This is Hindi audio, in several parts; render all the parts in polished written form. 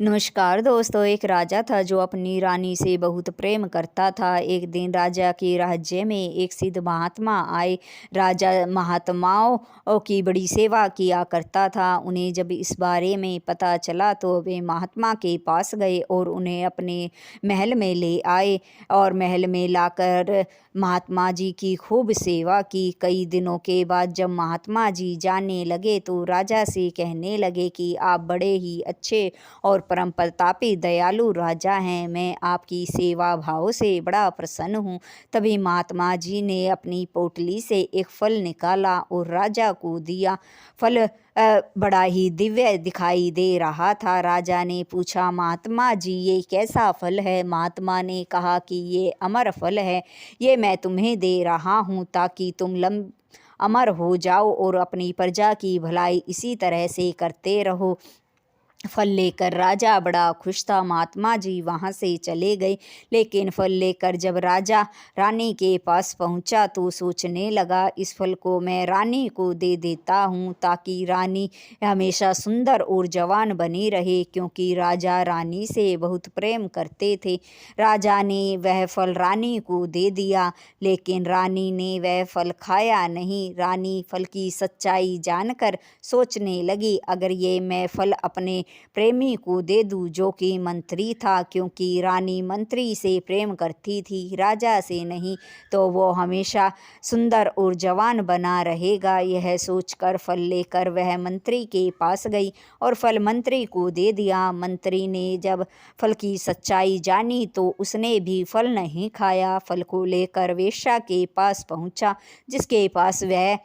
नमस्कार दोस्तों। एक राजा था जो अपनी रानी से बहुत प्रेम करता था। एक दिन राजा के राज्य में एक सिद्ध महात्मा आए। राजा महात्माओं की बड़ी सेवा किया करता था। उन्हें जब इस बारे में पता चला तो वे महात्मा के पास गए और उन्हें अपने महल में ले आए और महल में लाकर महात्मा जी की खूब सेवा की। कई दिनों के बाद जब महात्मा जी जाने लगे तो राजा से कहने लगे कि आप बड़े ही अच्छे और परम प्रतापी दयालु राजा हैं। मैं आपकी सेवा भाव से बड़ा प्रसन्न हूँ। तभी महात्मा जी ने अपनी पोटली से एक फल निकाला और राजा को दिया। फल बड़ा ही दिव्य दिखाई दे रहा था। राजा ने पूछा, महात्मा जी ये कैसा फल है? महात्मा ने कहा कि ये अमर फल है। ये मैं तुम्हें दे रहा हूँ ताकि तुम अमर हो जाओ और अपनी प्रजा की भलाई इसी तरह से करते रहो। फल लेकर राजा बड़ा खुश था। महात्मा जी वहाँ से चले गए, लेकिन फल लेकर जब राजा रानी के पास पहुँचा तो सोचने लगा, इस फल को मैं रानी को दे देता हूँ ताकि रानी हमेशा सुंदर और जवान बनी रहे, क्योंकि राजा रानी से बहुत प्रेम करते थे। राजा ने वह फल रानी को दे दिया, लेकिन रानी ने वह फल खाया नहीं। रानी फल की सच्चाई जानकर सोचने लगी, अगर ये मैं फल अपने प्रेमी को दे दूं जो कि मंत्री था, क्योंकि रानी मंत्री से प्रेम करती थी, राजा से नहीं, तो वो हमेशा सुंदर और जवान बना रहेगा। यह सोचकर फल लेकर वह मंत्री के पास गई और फल मंत्री को दे दिया। मंत्री ने जब फल की सच्चाई जानी तो उसने भी फल नहीं खाया। फल को लेकर वेश्या के पास पहुंचा, जिसके पास वह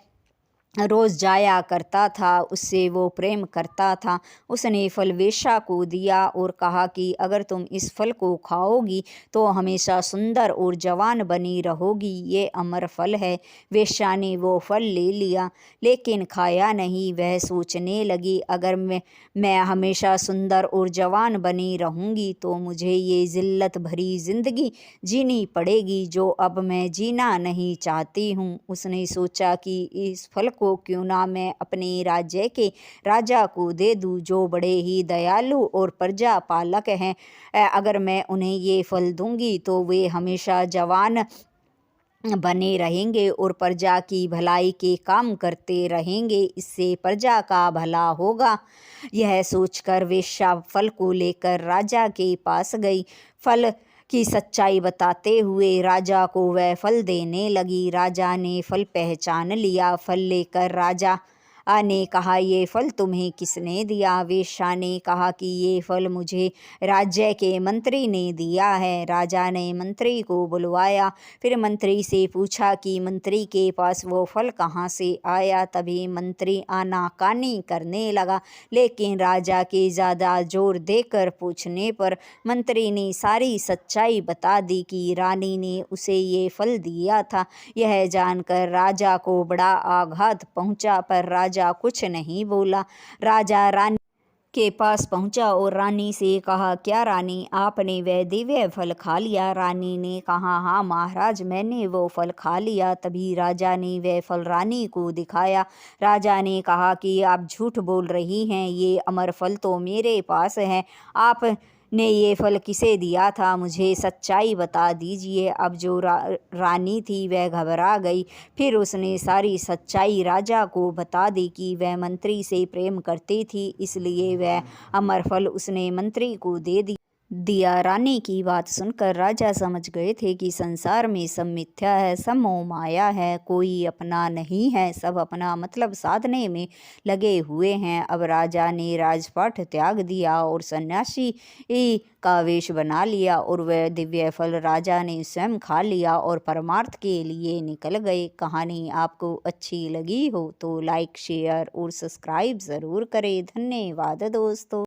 रोज़ जाया करता था, उससे वो प्रेम करता था। उसने फल वेश्या को दिया और कहा कि अगर तुम इस फल को खाओगी तो हमेशा सुंदर और जवान बनी रहोगी, ये अमर फल है। वेश्या ने वो फल ले लिया, लेकिन खाया नहीं। वह सोचने लगी, अगर मैं हमेशा सुंदर और जवान बनी रहूँगी तो मुझे ये जिल्लत भरी ज़िंदगी जीनी पड़ेगी, जो अब मैं जीना नहीं चाहती हूँ। उसने सोचा कि इस फल को क्यों ना मैं अपने राज्य के राजा को दे दूं, जो बड़े ही दयालु और प्रजा पालक हैं। अगर मैं उन्हें ये फल दूंगी तो वे हमेशा जवान बने रहेंगे और प्रजा की भलाई के काम करते रहेंगे, इससे प्रजा का भला होगा। यह सोचकर वेश्या फल को लेकर राजा के पास गई। फल की सच्चाई बताते हुए राजा को वह फल देने लगी। राजा ने फल पहचान लिया। फल लेकर राजा ने कहा, ये फल तुम्हें किसने दिया? वेश्या ने कहा कि ये फल मुझे राज्य के मंत्री ने दिया है। राजा ने मंत्री को बुलवाया, फिर मंत्री से पूछा कि मंत्री के पास वो फल कहाँ से आया। तभी मंत्री आनाकानी करने लगा, लेकिन राजा के ज़्यादा जोर देकर पूछने पर मंत्री ने सारी सच्चाई बता दी कि रानी ने उसे ये फल दिया था। यह जानकर राजा को बड़ा आघात पहुंचा, पर राजा कुछ नहीं बोला। राजा रानी के पास पहुंचा और रानी से कहा, क्या रानी, आपने वह दिव्य फल खा लिया? रानी ने कहा, हाँ महाराज, मैंने वो फल खा लिया। तभी राजा ने वह फल रानी को दिखाया। राजा ने कहा कि आप झूठ बोल रही हैं, ये अमर फल तो मेरे पास है। आप ने ये फल किसे दिया था? मुझे सच्चाई बता दीजिए। अब जो रानी थी वह घबरा गई। फिर उसने सारी सच्चाई राजा को बता दी कि वह मंत्री से प्रेम करती थी, इसलिए वह अमर फल उसने मंत्री को दे दिया। रानी की बात सुनकर राजा समझ गए थे कि संसार में सब मिथ्या है, सब मोह माया है, कोई अपना नहीं है, सब अपना मतलब साधने में लगे हुए हैं। अब राजा ने राजपाट त्याग दिया और सन्यासी का वेश बना लिया और वह दिव्य फल राजा ने स्वयं खा लिया और परमार्थ के लिए निकल गए। कहानी आपको अच्छी लगी हो तो लाइक, शेयर और सब्सक्राइब ज़रूर करें। धन्यवाद दोस्तों।